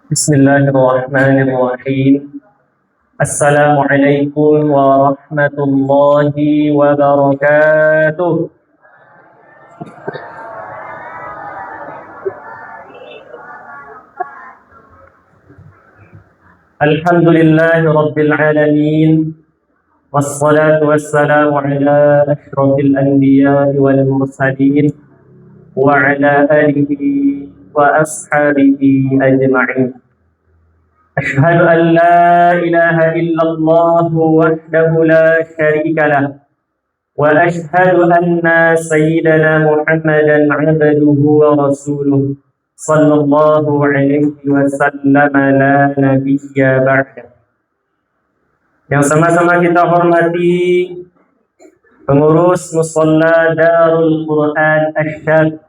بسم الله الرحمن الرحيم. السلام عليكم ورحمة الله وبركاته. الحمد لله رب العالمين، والصلاة والسلام على أشرف الأنبياء والمرسلين وعلى آله وأصحابه أجمعين. أشهد أن لا إله إلا الله وحده لا شريك له، وأشهد أن سيدنا محمدا عبده ورسوله صلى الله عليه وسلم لا نبي بعده. Yang sama-sama kita hormati pengurus Musalla Darul Quran Asyad,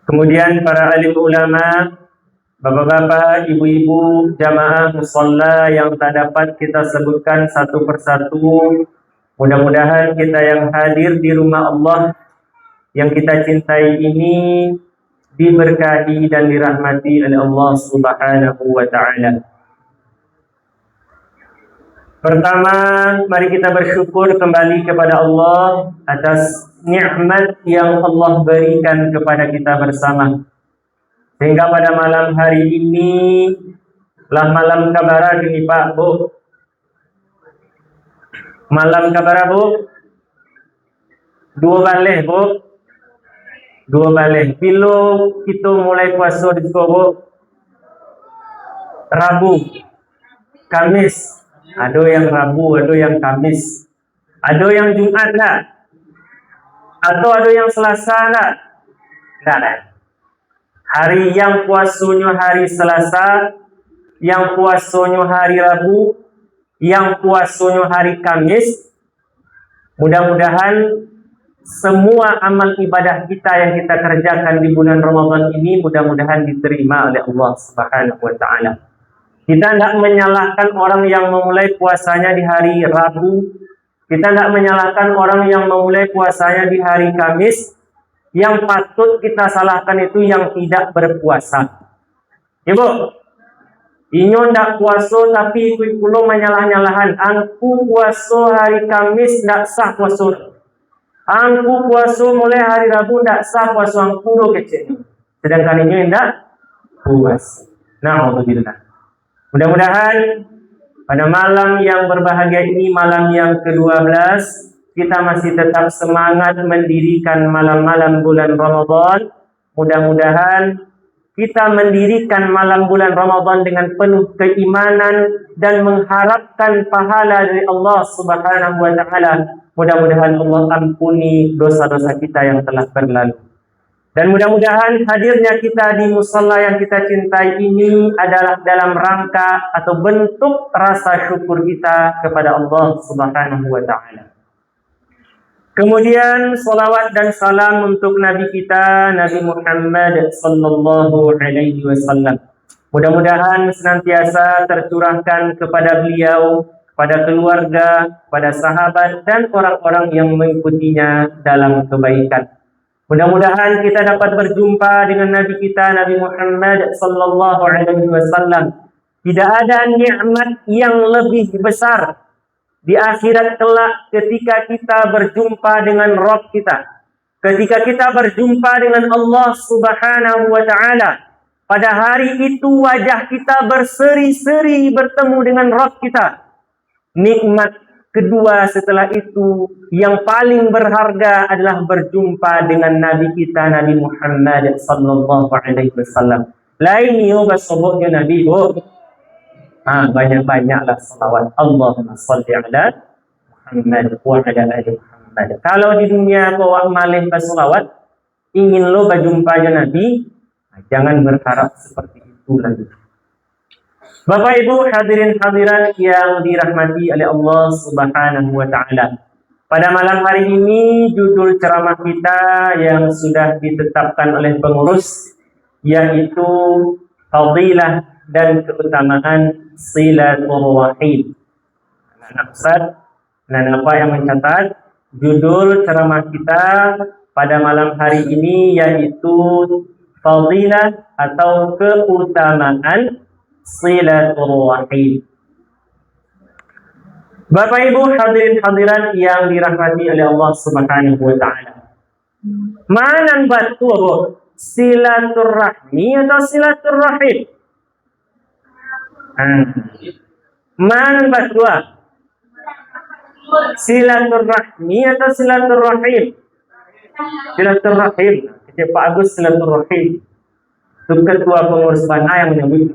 kemudian para alim ulama, bapak-bapak, ibu-ibu, jamaah musalla yang tak dapat kita sebutkan satu persatu. Mudah-mudahan kita yang hadir di rumah Allah yang kita cintai ini diberkahi dan dirahmati oleh Allah Subhanahu wa Ta'ala. Pertama, mari kita bersyukur kembali kepada Allah atas nikmat yang Allah berikan kepada kita bersama. Sehingga pada malam hari ini lah malam kabara gini Pak Bu. Malam kabara Bu. Dua balik Bu. Dua balik. Bila kita mulai puasa di Bu? Rabu, Kamis. Ada yang Rabu, ada yang Kamis. Ada yang Jumat lah. Atau ada yang Selasa lah. Tak. Hari yang puasanya hari Selasa, yang puasanya hari Rabu, yang puasanya hari Kamis. Mudah-mudahan semua amal ibadah kita yang kita kerjakan di bulan Ramadan ini mudah-mudahan diterima oleh Allah Subhanahu wa Ta'ala. Kita tidak menyalahkan orang yang memulai puasanya di hari Rabu. Kita tidak menyalahkan orang yang memulai puasanya di hari Kamis. Yang patut kita salahkan itu yang tidak berpuasa. Ibu, inyo ndak puasa tapi ikut pulau menyalah-nyalahan. Angku puasa hari Kamis ndak sah puasa. Angku puasa mulai hari Rabu ndak sah puasa angku lo kecil. Sedangkan inyo ndak puasa. Na'udzubillah. Mudah-mudahan pada malam yang berbahagia ini, malam yang ke-12, kita masih tetap semangat mendirikan malam-malam bulan Ramadan. Mudah-mudahan kita mendirikan malam bulan Ramadan dengan penuh keimanan dan mengharapkan pahala dari Allah Subhanahu wa Ta'ala. Mudah-mudahan Allah ampuni dosa-dosa kita yang telah berlalu. Dan mudah-mudahan hadirnya kita di musalla yang kita cintai ini adalah dalam rangka atau bentuk rasa syukur kita kepada Allah Subhanahu wa Ta'ala. Kemudian salawat dan salam untuk Nabi kita, Nabi Muhammad sallallahu alaihi wasallam. Mudah-mudahan senantiasa tercurahkan kepada beliau, kepada keluarga, kepada sahabat dan orang-orang yang mengikutinya dalam kebaikan. Mudah-mudahan kita dapat berjumpa dengan Nabi kita, Nabi Muhammad sallallahu alaihi wasallam. Tidak ada nikmat yang lebih besar di akhirat kelak ketika kita berjumpa dengan Rabb kita. Ketika kita berjumpa dengan Allah Subhanahu wa Ta'ala. Pada hari itu wajah kita berseri-seri bertemu dengan Rabb kita. Nikmat kedua setelah itu yang paling berharga adalah berjumpa dengan Nabi kita, Nabi Muhammad sallallahu alaihi wasallam. Lain yo basoboknya Nabi bu. Banyak-banyaklah salawat. Allahumma shalli ala Muhammad wa ala ali Muhammad. Kalau di dunia kau malih bersolawat, ingin lo berjumpa dengan Nabi, jangan berharap seperti itu lagi. Bapak Ibu hadirin hadirat yang dirahmati oleh Allah Subhanahu wa Ta'ala. Pada malam hari ini judul ceramah kita yang sudah ditetapkan oleh pengurus yaitu fadilah dan keutamaan silaturahim. Anak Ustaz, dan apa yang mencatat judul ceramah kita pada malam hari ini yaitu fadilah atau keutamaan silaturahim. Bapak Ibu hadirin hadirat yang dirahmati oleh Allah Subhanahu wa taala. Mana betul silaturahmi atau silaturahim? Mana betul? Silaturahmi atau silaturahim? Silaturahim. Kata Pak Agus silaturahim. Itu ketua pengurus Bana yang menyebut.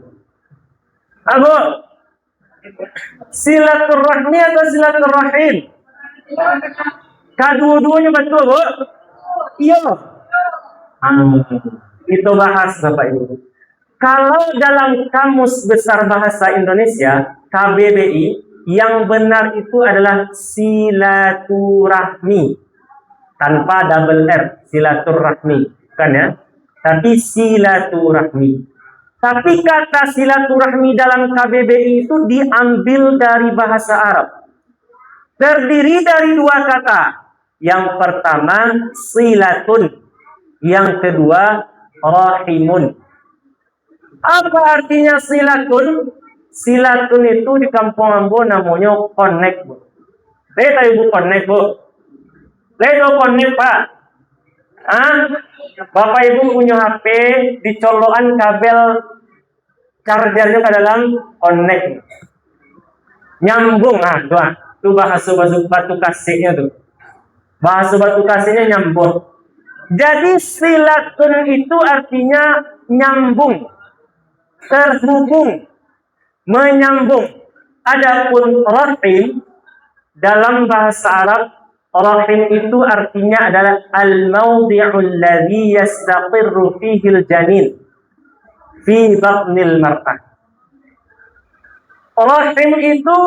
Abu, silaturahmi atau silaturahim? Kedua-duanya betul, Bu? Iya. Itu bahas Bapak Ibu. Kalau dalam Kamus Besar Bahasa Indonesia, KBBI, yang benar itu adalah silaturahmi. Tanpa double R, silaturahmi. Bukan ya? Tapi silaturahmi. Tapi kata silaturahmi dalam KBBI itu diambil dari bahasa Arab. Terdiri dari dua kata. Yang pertama silatun. Yang kedua rahimun. Apa artinya silatun? Silatun itu di kampung Ambo namanya connect, Bu. Lihat Ibu connect, Bu. Lihat connect, Pak. Bapak Ibu punya HP, dicolokan kabel chargernya ke dalam connect. Nyambung, itu bahasa batu kasihnya tuh. Bahasa batu kasihnya nyambung. Jadi silatun itu artinya nyambung, terhubung, menyambung. Adapun rahim dalam bahasa Arab, rahim itu artinya adalah al-mawdi'ul ladzi yastaqirru fihi al-janin fi batnil mar'ah. Rahim itu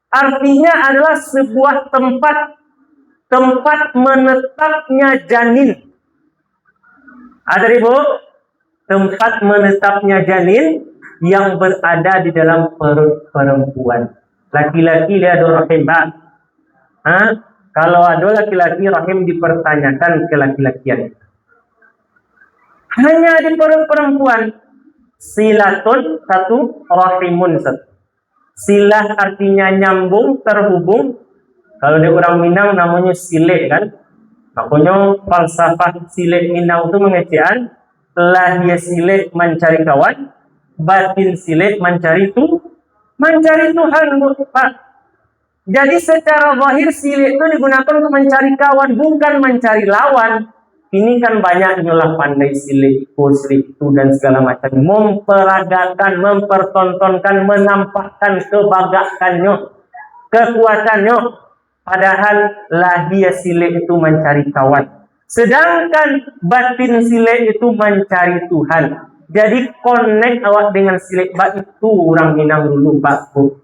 artinya adalah sebuah tempat menetapnya janin. Ada Ibu? Tempat menetapnya janin yang berada di dalam perut perempuan. Laki-laki dia ada rahim, Pak. Kalau ada laki-laki, rahim dipertanyakan ke laki-lakian. Hanya di perut perempuan. Silatun satu, rahimun satu. Silah artinya nyambung, terhubung. Kalau di orang Minang namanya silek kan. Makanya falsafah silek Minang itu mengecekan. Lahir silek mencari kawan, batin silek mencari Tuhan, Pak. Jadi secara zahir silek itu digunakan untuk mencari kawan, bukan mencari lawan. Ini kan banyak nyolah pandai silek itu dan segala macam. Memperagakan, mempertontonkan, menampakkan kebanggaannya, kekuatannya. Padahal lahir silek itu mencari kawan. Sedangkan batin silek itu mencari Tuhan. Jadi connect awak dengan silek. Itu orang Minang dulu, Pak, Bu.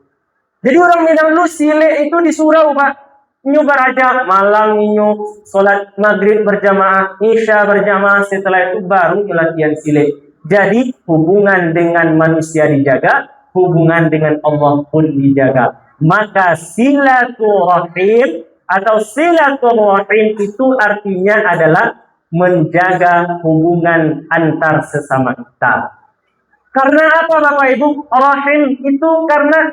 Jadi orang Minang dulu silek itu di surau, Pak. Nyo beraja malam nyo sholat maghrib berjamaah, isya berjamaah, setelah itu baru latihan silek. Jadi hubungan dengan manusia dijaga, hubungan dengan Allah pun dijaga. Maka silaturahim atau silaturahim itu artinya adalah menjaga hubungan antar sesama kita. Karena apa Bapak Ibu? Rahim itu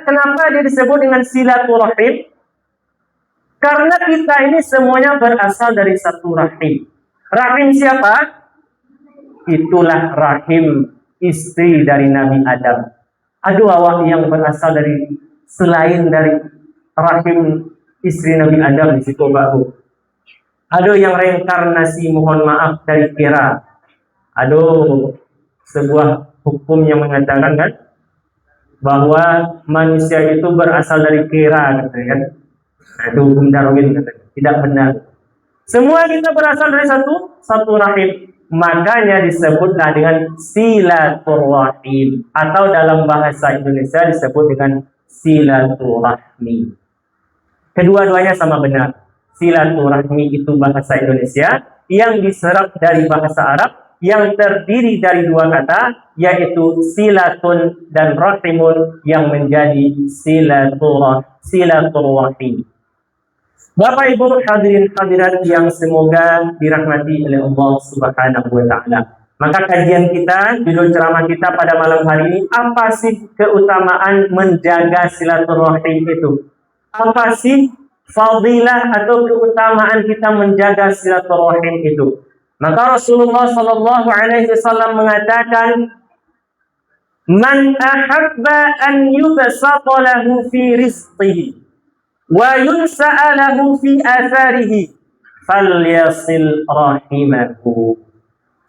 kenapa dia disebut dengan silaturahim? Karena kita ini semuanya berasal dari satu rahim. Rahim siapa? Itulah rahim istri dari Nabi Adam. Aduh awak yang berasal dari selain dari rahim istri Nabi Adam di situ, Pak Bu. Aduh yang reinkarnasi, mohon maaf, dari kera. Aduh, sebuah hukum yang mengatakan kan bahwa manusia itu berasal dari kera, katanya kan. Nah, itu hukum Darwin, katanya. Tidak benar. Semua kita berasal dari satu rahim. Makanya disebutlah dengan silaturahim, atau dalam bahasa Indonesia disebut dengan silaturahmi. Kedua-duanya sama benar. Silaturahmi itu bahasa Indonesia yang diserap dari bahasa Arab yang terdiri dari dua kata, yaitu silatun dan rahimun, yang menjadi silaturahim. Bapak Ibu hadirin hadirat yang semoga dirahmati oleh Allah Subhanahu wa taala. Maka kajian kita, judul ceramah kita pada malam hari ini, apa sih keutamaan menjaga silaturahim itu? Apa sih fadilah atau keutamaan kita menjaga silaturahim itu? Maka Rasulullah Sallallahu Alaihi Wasallam mengatakan, "Man ahabba an yubsata lahu fi rizqihi wa yunsa'a lahu fi atharihi falyasil rahimahu."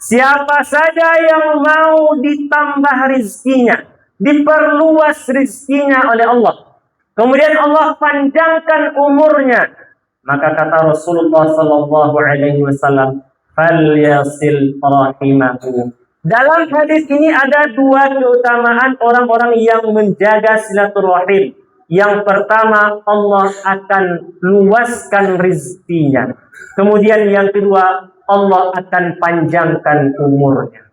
Siapa saja yang mau ditambah rizkinya, diperluas rizkinya oleh Allah, kemudian Allah panjangkan umurnya, maka kata Rasulullah Sallallahu Alaihi Wasallam, falyasil rahimahu. Dalam hadis ini ada dua keutamaan orang-orang yang menjaga silaturahim. Yang pertama, Allah akan luaskan rizkinya. Kemudian yang kedua, Allah akan panjangkan umurnya.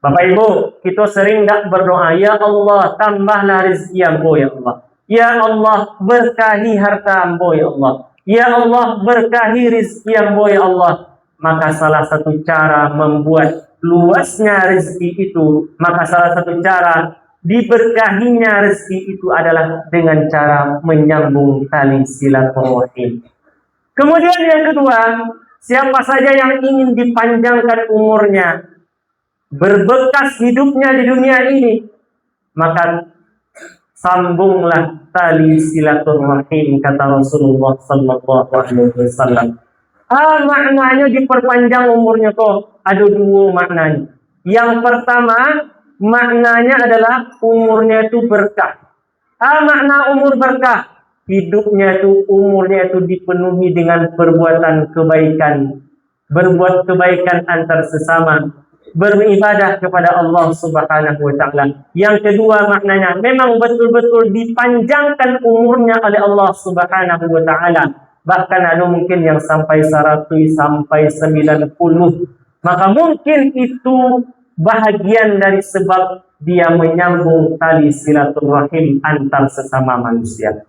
Bapak Ibu, kita sering tak berdoa, ya Allah, tambahlah rezeki ambo ya Allah. Ya Allah, berkahi harta ambo ya Allah. Ya Allah, berkahi rezeki ambo ya Allah. Maka salah satu cara membuat luasnya rezeki itu, maka salah satu cara diberkahinya rezeki itu adalah dengan cara menyambung tali silaturahim. Kemudian yang kedua, siapa saja yang ingin dipanjangkan umurnya, berbekas hidupnya di dunia ini, maka sambunglah tali silaturahim, kata Rasulullah Sallallahu Alaihi Wasallam. Maknanya diperpanjang umurnya kok. Ada dua maknanya. Yang pertama, maknanya adalah umurnya itu berkah. Makna umur berkah, hidupnya itu, umurnya itu dipenuhi dengan perbuatan kebaikan, berbuat kebaikan antar sesama, beribadah kepada Allah Subhanahu wa Ta'ala. Yang kedua maknanya, memang betul-betul dipanjangkan umurnya oleh Allah Subhanahu wa Ta'ala. Bahkan ada mungkin yang sampai 100, sampai 90. Maka mungkin itu bahagian dari sebab dia menyambung tali silaturahim antar sesama manusia.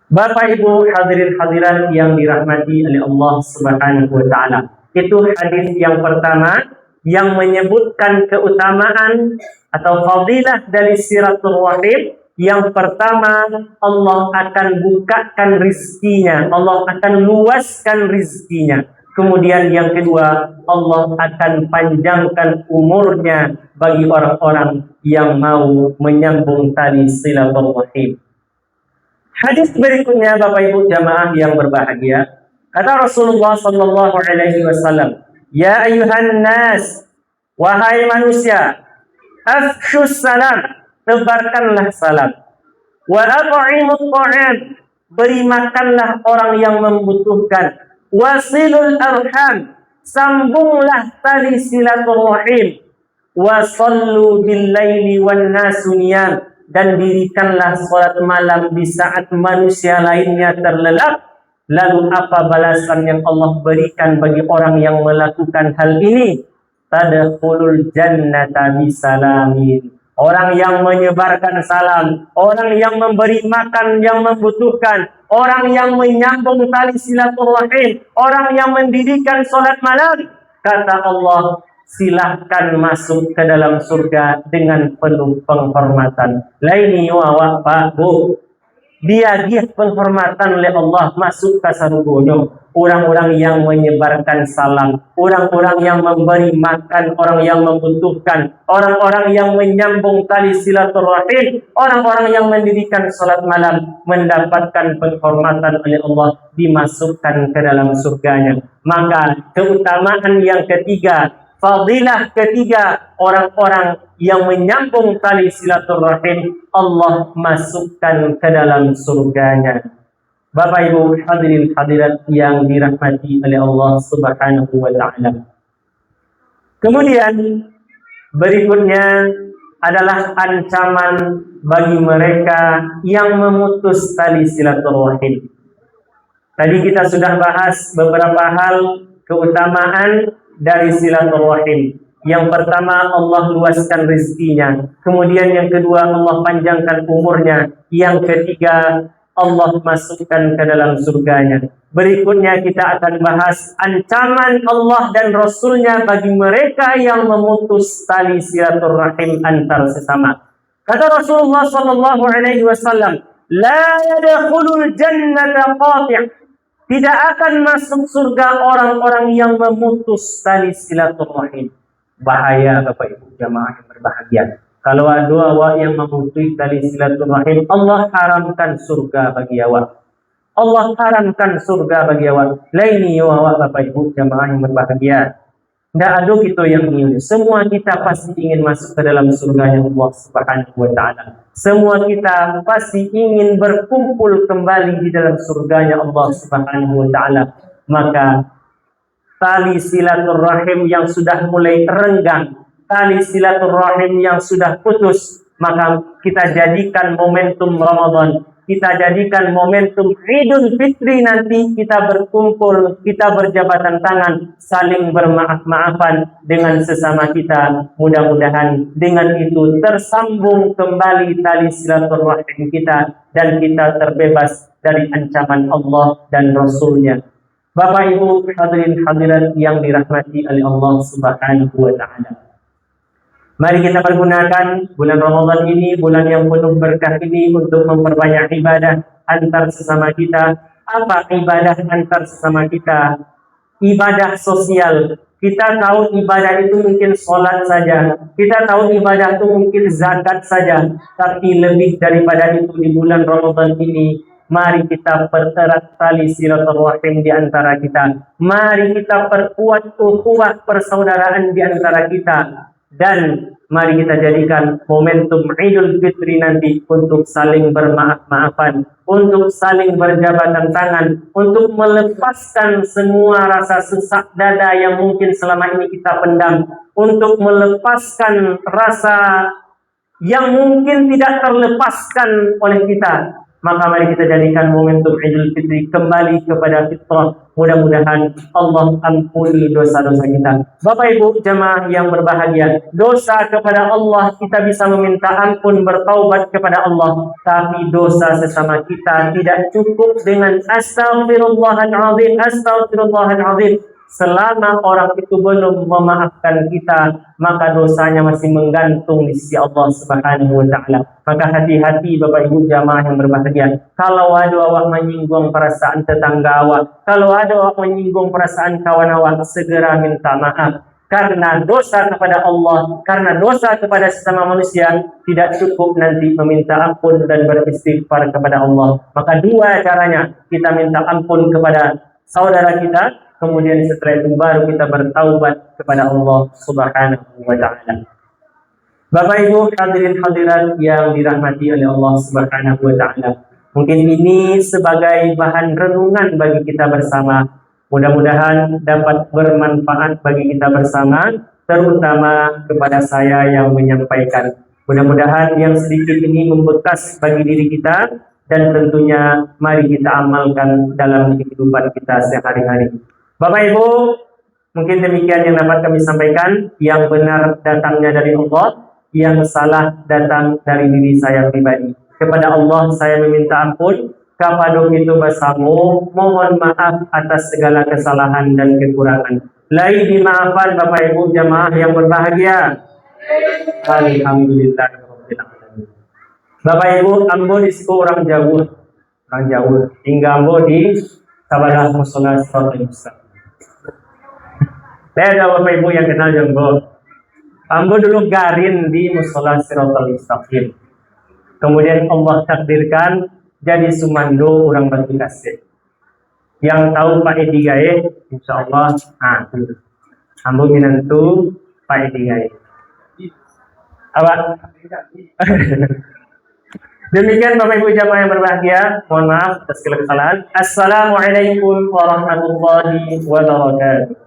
Bapak Ibu hadirin hadirat yang dirahmati oleh Allah Subhanahu wa Ta'ala. Itu hadis yang pertama yang menyebutkan keutamaan atau fadilah dari silaturahim. Yang pertama, Allah akan bukakan rizkinya, Allah akan luaskan rizkinya. Kemudian yang kedua, Allah akan panjangkan umurnya bagi orang-orang yang mau menyambung tali silaturahim. Hadis berikutnya, Bapak Ibu jamaah yang berbahagia, kata Rasulullah Sallallahu Alaihi Wasallam, ya ayuhan nas, wahai manusia, afshus salam, tebarkanlah salam. Wa at'imut ta'am, beri makanlah orang yang membutuhkan. Wasilul arham, sambunglah tali silaturahim. Wa sallu bil laili wan nasu niyam, dan dirikanlah salat malam di saat manusia lainnya terlelap. Lalu apa balasan yang Allah berikan bagi orang yang melakukan hal ini? Tadkhulul jannata bisalamin. Orang yang menyebarkan salam, orang yang memberi makan yang membutuhkan, orang yang menyambung tali silaturahim, orang yang mendirikan solat malam, kata Allah, silahkan masuk ke dalam surga dengan penuh penghormatan. Laini wa Pak Bu, dia penghormatan oleh Allah masuk ke surga. Orang-orang yang menyebarkan salam, orang-orang yang memberi makan orang yang membutuhkan, orang-orang yang menyambung tali silaturahim, orang-orang yang mendirikan salat malam mendapatkan penghormatan oleh Allah, dimasukkan ke dalam surganya. Maka keutamaan yang ketiga, fadilah ketiga, orang-orang yang menyambung tali silaturahim, Allah masukkan ke dalam surganya. Bapak Ibu hadirin hadirat yang dirahmati oleh Allah Subhanahu wa Ta'ala. Kemudian berikutnya adalah ancaman bagi mereka yang memutus tali silaturahim. Tadi kita sudah bahas beberapa hal keutamaan dari silaturahim. Yang pertama, Allah luaskan rezekinya. Kemudian yang kedua, Allah panjangkan umurnya. Yang ketiga, Allah masukkan ke dalam surganya. Berikutnya kita akan bahas ancaman Allah dan Rasulnya bagi mereka yang memutus tali silaturahim antar sesama. Kata Rasulullah sallallahu alaihi wasallam, "La yadkhulul jannata qati'." Tidak akan masuk surga orang-orang yang memutus tali silaturahim. Bahaya Bapak Ibu jamaah yang berbahagia. Kalau ada awak yang memutus tali silaturahim, Allah haramkan surga bagi awak. Allah haramkan surga bagi awak. Laini awak Bapak Ibu jamaah yang berbahagia. Tidak ada kita yang ingin. Semua kita pasti ingin masuk ke dalam surganya Allah Subhanahu wa Ta'ala. Semua kita pasti ingin berkumpul kembali di dalam surganya Allah Subhanahu wa Ta'ala. Maka tali silaturahim yang sudah mulai renggang, tali silaturahim yang sudah putus, maka kita jadikan momentum Ramadan, kita jadikan momentum Idul Fitri nanti kita berkumpul, kita berjabatan tangan, saling bermaaf-maafan dengan sesama kita. Mudah-mudahan dengan itu tersambung kembali tali silaturahim kita dan kita terbebas dari ancaman Allah dan Rasulnya. Bapak Ibu hadirin hadirat yang dirahmati oleh Allah Subhanahu wa Ta'ala. Mari kita pergunakan bulan Ramadan ini, bulan yang penuh berkah ini untuk memperbanyak ibadah antar sesama kita. Apa ibadah antar sesama kita? Ibadah sosial. Kita tahu ibadah itu mungkin sholat saja. Kita tahu ibadah itu mungkin zakat saja. Tapi lebih daripada itu di bulan Ramadan ini, mari kita pererat tali silaturahim di antara kita. Mari kita perkuat ukhuwah persaudaraan di antara kita. Dan mari kita jadikan momentum Idul Fitri nanti untuk saling bermaaf-maafan, untuk saling berjabatan tangan, untuk melepaskan semua rasa sesak dada yang mungkin selama ini kita pendam, untuk melepaskan rasa yang mungkin tidak terlepaskan oleh kita. Maka mari kita jadikan momentum Idul Fitri kembali kepada fitrah. Mudah-mudahan Allah ampuni dosa-dosa kita. Bapak Ibu jemaah yang berbahagia, dosa kepada Allah kita bisa meminta ampun, bertaubat kepada Allah. Tapi dosa sesama kita tidak cukup dengan astaghfirullahaladzim, astaghfirullahaladzim. Selama orang itu belum memaafkan kita, maka dosanya masih menggantung di sisi Allah Subhanahu wa Ta'ala. Maka hati-hati Bapak Ibu jamaah yang berbahagia. Kalau ada awak menyinggung perasaan tetangga awak, kalau ada awak menyinggung perasaan kawan awak, segera minta maaf. Karena dosa kepada Allah, karena dosa kepada sesama manusia, tidak cukup nanti meminta ampun dan beristighfar kepada Allah. Maka dua caranya, kita minta ampun kepada saudara kita, kemudian setelah itu baru kita bertaubat kepada Allah Subhanahu wa Ta'ala. Bapak Ibu hadirin hadirat yang dirahmati oleh Allah Subhanahu wa Ta'ala, mungkin ini sebagai bahan renungan bagi kita bersama. Mudah-mudahan dapat bermanfaat bagi kita bersama, terutama kepada saya yang menyampaikan. Mudah-mudahan yang sedikit ini membekas bagi diri kita, dan tentunya mari kita amalkan dalam kehidupan kita sehari-hari. Bapak Ibu, mungkin demikian yang dapat kami sampaikan. Yang benar datangnya dari Allah, yang salah datang dari diri saya pribadi. Kepada Allah saya meminta ampun, kapada itu bersama mohon maaf atas segala kesalahan dan kekurangan. Lai dimaafkan Bapak Ibu jamaah yang berbahagia. Alhamdulillah. Bapak Ibu, ambo di siku orang jauh. Hingga ambo di Sabadah Musola Suratul Mustaqim. Saya ada Bapak Ibu yang kenal Jombo. Ambo dulu garin di Musola Siratal Mustaqim. Kemudian Allah takdirkan jadi sumando orang Batu Kasih. Yang tahu Pak Edi Gaye, insya Allah, Ambo minantu Pak Edi Gaye. Apa? Demikian Bapak Ibu jamaah yang berbahagia. Mohon maaf atas segala kesalahan. Assalamualaikum warahmatullahi wabarakatuh.